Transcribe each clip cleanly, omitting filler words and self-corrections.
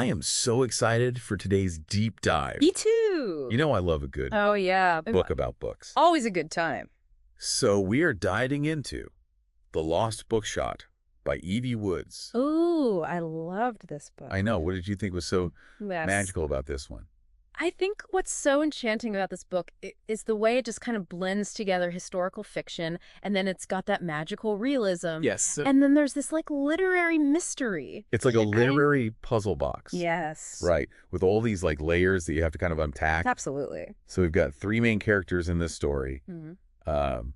I am so excited for today's deep dive. Me too. You know I love a good Oh, yeah. book about books. Always a good time. So we are diving into The Lost Bookshot by Evie Woods. Ooh, I loved this book. I know. What did you think was so Yes. magical about this one? I think what's so enchanting about this book is the way it just kind of blends together historical fiction, and then it's got that magical realism. Yes. And then there's this, like, literary mystery. It's like a literary puzzle box. Yes. Right. With all these like layers that you have to kind of unpack. Absolutely. So we've got three main characters in this story. Mm-hmm.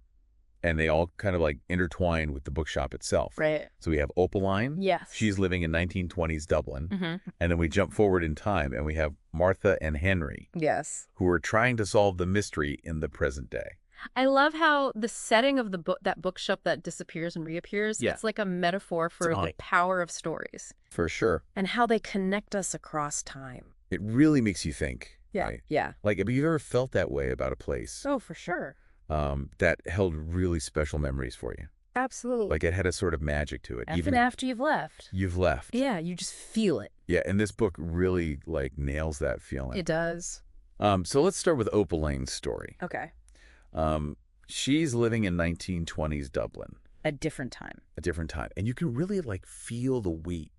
And they all kind of like intertwine with the bookshop itself. Right. So we have Opaline. Yes. She's living in 1920s Dublin. Mm-hmm. And then we jump forward in time and we have Martha and Henry, Yes. who are trying to solve the mystery in the present day. I love how the setting of the book, that bookshop that disappears and reappears, Yeah. it's like a metaphor for the power of stories For sure. and how they connect us across time. It really makes you think. Yeah. Right? Yeah. Like, have you ever felt that way about a place Oh, for sure. that held really special memories for you? Absolutely. Like it had a sort of magic to it. Even after you've left. You've left. Yeah, you just feel it. Yeah, and this book really like nails that feeling. It does. So let's start with Opaline's story. Okay. She's living in 1920s Dublin. A different time. A different time. And you can really like feel the weight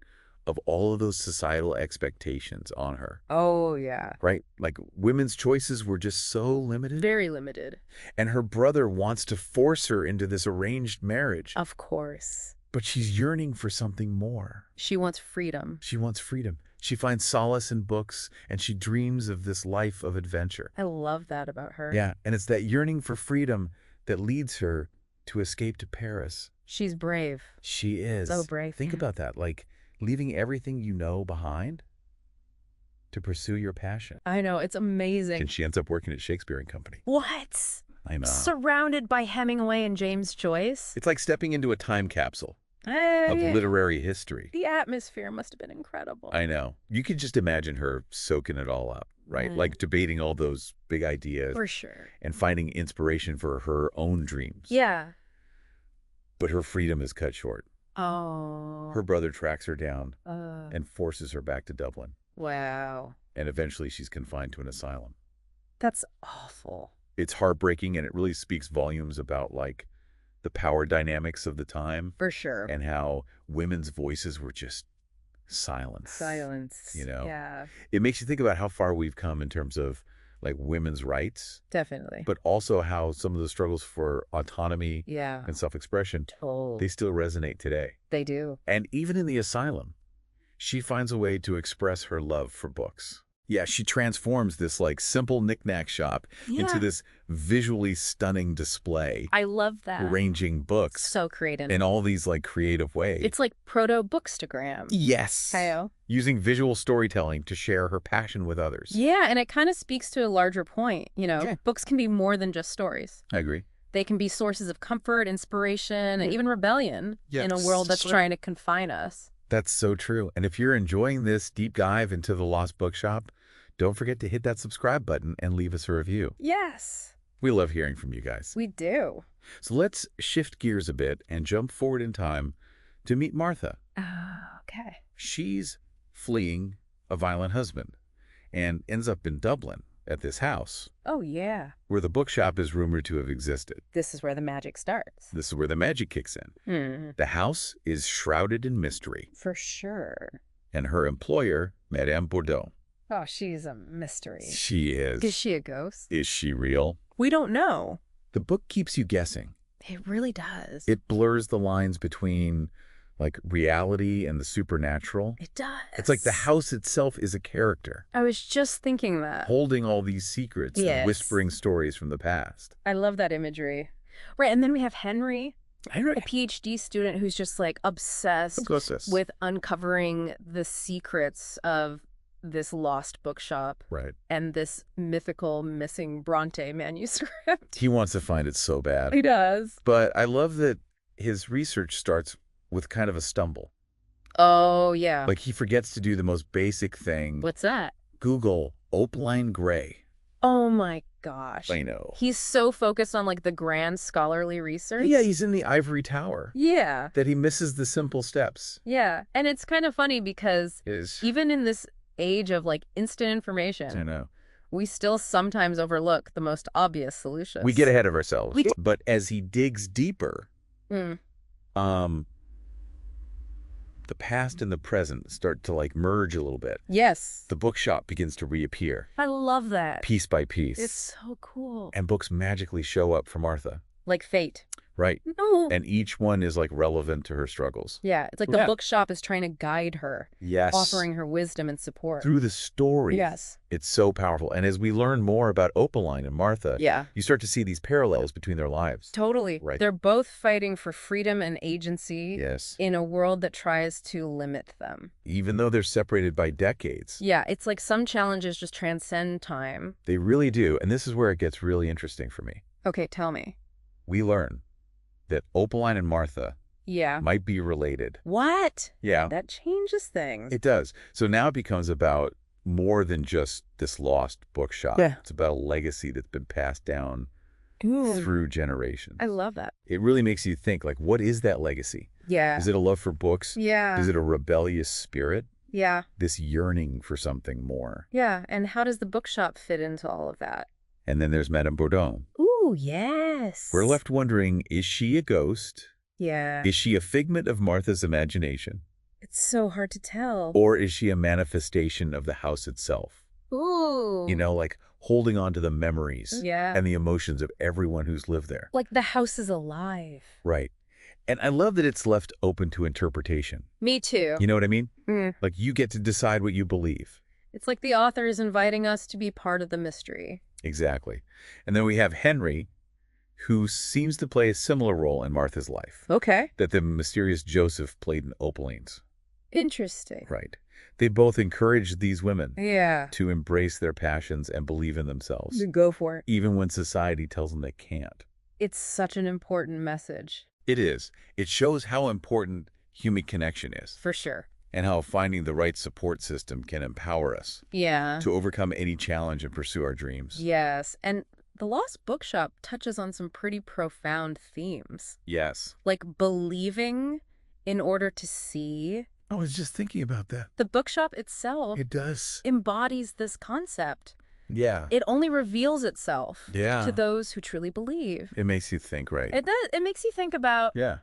of all of those societal expectations on her. Oh, yeah. Right? Like women's choices were just so limited. Very limited. And her brother wants to force her into this arranged marriage. Of course. But she's yearning for something more. She wants freedom. She wants freedom. She finds solace in books and she dreams of this life of adventure. I love that about her. Yeah, and it's that yearning for freedom that leads her to escape to Paris. She's brave. She is. So brave. Think about that, like leaving everything you know behind to pursue your passion. I know, it's amazing. And she ends up working at Shakespeare and Company. What? I know. Surrounded by Hemingway and James Joyce. It's like stepping into a time capsule of literary history. The atmosphere must have been incredible. I know. You could just imagine her soaking it all up, right? Like debating all those big ideas. For sure. And finding inspiration for her own dreams. Yeah. But her freedom is cut short. Oh. Her brother tracks her down and forces her back to Dublin. Wow. And eventually she's confined to an asylum. That's awful. It's heartbreaking, and it really speaks volumes about like the power dynamics of the time. For sure. And how women's voices were just silenced. You know? Yeah. It makes you think about how far we've come in terms of like women's rights. Definitely. But also how some of the struggles for autonomy and self-expression, they still resonate today. They do. And even in the asylum, she finds a way to express her love for books. Yeah, she transforms this like simple knick-knack shop into this visually stunning display. I love that. Arranging books. So creative. In all these like creative ways. It's like proto-bookstagram. Yes. Kyle. Using visual storytelling to share her passion with others. Yeah, and it kind of speaks to a larger point. You know, books can be more than just stories. I agree. They can be sources of comfort, inspiration, and even rebellion in a world that's trying to confine us. That's so true. And if you're enjoying this deep dive into The Lost Bookshop, don't forget to hit that subscribe button and leave us a review. Yes. We love hearing from you guys. We do. So let's shift gears a bit and jump forward in time to meet Martha. Okay. She's fleeing a violent husband and ends up in Dublin at this house. Oh, yeah. Where the bookshop is rumored to have existed. This is where the magic starts. This is where the magic kicks in. The house is shrouded in mystery. For sure. And her employer, Madame Bordeaux. Oh, she's a mystery. She is. Is she a ghost? Is she real? We don't know. The book keeps you guessing. It really does. It blurs the lines between like reality and the supernatural. It does. It's like the house itself is a character. I was just thinking that. Holding all these secrets and whispering stories from the past. I love that imagery. Right, and then we have Henry. A PhD student who's just like obsessed with uncovering the secrets of this lost bookshop. Right. And this mythical missing Brontë manuscript. He wants to find it so bad. He does. But I love that his research starts with kind of a stumble. Oh, yeah. Like he forgets to do the most basic thing. What's that? Google Opaline Gray. Oh my gosh. I know. He's so focused on like the grand scholarly research. Yeah, he's in the ivory tower. Yeah. That he misses the simple steps. Yeah. And it's kind of funny because even in this age of like instant I information, know. we still sometimes overlook the most obvious solutions. We get ahead of ourselves. We do. But as he digs deeper, Mm. the past and the present start to like merge a little bit. Yes. The bookshop begins to reappear, I love that. piece by piece. It's so cool. And books magically show up for Martha. Like fate. Right. No. And each one is like relevant to her struggles. Yeah, it's like the bookshop is trying to guide her, Yes. offering her wisdom and support. Through the story. Yes. It's so powerful. And as we learn more about Opaline and Martha, Yeah. you start to see these parallels between their lives. Totally. Right. They're both fighting for freedom and agency Yes. in a world that tries to limit them. Even though they're separated by decades. Yeah, it's like some challenges just transcend time. They really do. And this is where it gets really interesting for me. Okay, tell me. We learn that Opaline and Martha Yeah. might be related. What? Yeah. That changes things. It does. So now it becomes about more than just this lost bookshop. Yeah. It's about a legacy that's been passed down through generations. I love that. It really makes you think, like, what is that legacy? Yeah. Is it a love for books? Yeah. Is it a rebellious spirit? Yeah. This yearning for something more? Yeah. And how does the bookshop fit into all of that? And then there's Madame Bourdon. Ooh, yes. We're left wondering, is she a ghost? Yeah. Is she a figment of Martha's imagination? It's so hard to tell. Or is she a manifestation of the house itself? Ooh. You know, like holding on to the memories Yeah. and the emotions of everyone who's lived there. Like the house is alive. Right. And I love that it's left open to interpretation. Me too. You know what I mean? Mm. Like you get to decide what you believe. It's like the author is inviting us to be part of the mystery. Exactly. And then we have Henry, who seems to play a similar role in Martha's life Okay. that the mysterious Joseph played in Opaline's. Interesting. Right. They both encourage these women Yeah. to embrace their passions and believe in themselves, Go for it. even when society tells them they can't. It's such an important message. It is. It shows how important human connection is For sure. and how finding the right support system can empower us Yeah. to overcome any challenge and pursue our dreams. Yes. And The Lost Bookshop touches on some pretty profound themes, Yes. like believing in order to see. I was just thinking about that. The bookshop itself It does. embodies this concept. Yeah. It only reveals itself Yeah. to those who truly believe. It makes you think, right? It does. It makes you think about Yeah.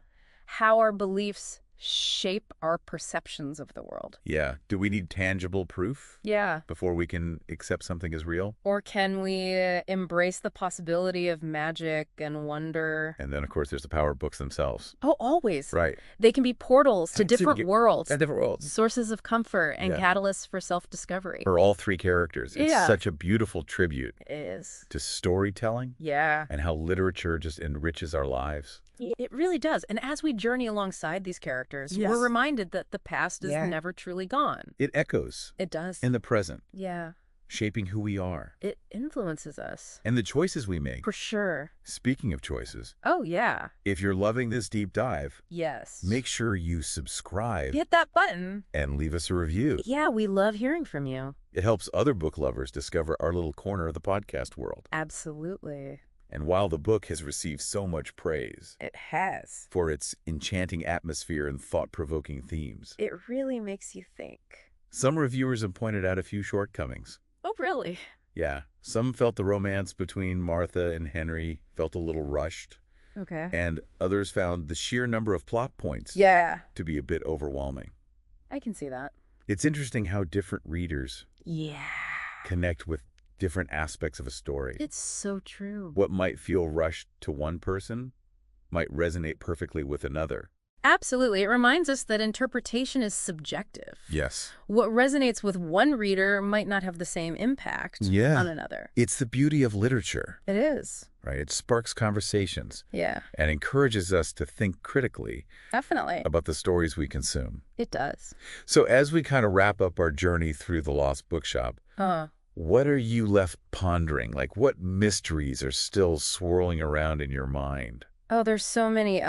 how our beliefs shape our perceptions of the world. Yeah. Do we need tangible proof Yeah. before we can accept something as real? Or can we embrace the possibility of magic and wonder? And then, of course, there's the power of books themselves. Oh, always. Right. They can be portals to And so different you- worlds, And different worlds. sources of comfort, and Yeah. catalysts for self-discovery. For all three characters. It's Yeah. such a beautiful tribute It is. to storytelling Yeah. and how literature just enriches our lives. It really does. And as we journey alongside these characters, Yes. we're reminded that the past is Yeah. never truly gone. It echoes It does. in the present, Yeah. shaping who we are It influences us. and the choices we make. For sure. Speaking of choices, Oh, yeah. if you're loving this deep dive, Yes. make sure you subscribe Hit that button. and leave us a review. Yeah, we love hearing from you. It helps other book lovers discover our little corner of the podcast world. Absolutely. And while the book has received so much praise It has. for its enchanting atmosphere and thought-provoking themes, It really makes you think. some reviewers have pointed out a few shortcomings. Oh, really? Yeah, some felt the romance between Martha and Henry felt a little rushed, Okay. and others found the sheer number of plot points Yeah. to be a bit overwhelming. I can see that. It's interesting how different readers Yeah. connect with different aspects of a story. It's so true. What might feel rushed to one person might resonate perfectly with another. Absolutely. It reminds us that interpretation is subjective. Yes. What resonates with one reader might not have the same impact Yeah. on another. It's the beauty of literature, It is. right? It sparks conversations Yeah, and encourages us to think critically definitely. about the stories we consume. It does. So as we kind of wrap up our journey through The Lost Bookshop, what are you left pondering? Like, what mysteries are still swirling around in your mind? Oh, there's so many.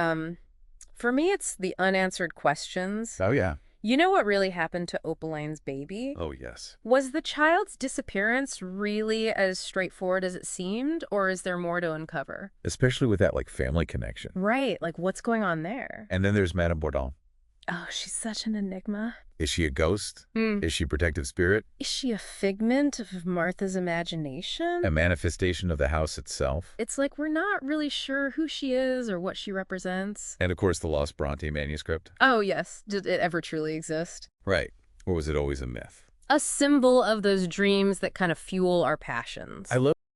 For me, it's the unanswered questions. Oh, yeah. You know what really happened to Opaline's baby? Oh, yes. Was the child's disappearance really as straightforward as it seemed, or is there more to uncover? Especially with that, like, family connection. Right, like what's going on there? And then there's Madame Bourdon. Oh, she's such an enigma. Is she a ghost? Mm. Is she a protective spirit? Is she a figment of Martha's imagination? A manifestation of the house itself? It's like we're not really sure who she is or what she represents. And of course the lost Brontë manuscript. Oh, yes. Did it ever truly exist? Right. Or was it always a myth? A symbol of those dreams that kind of fuel our passions. I love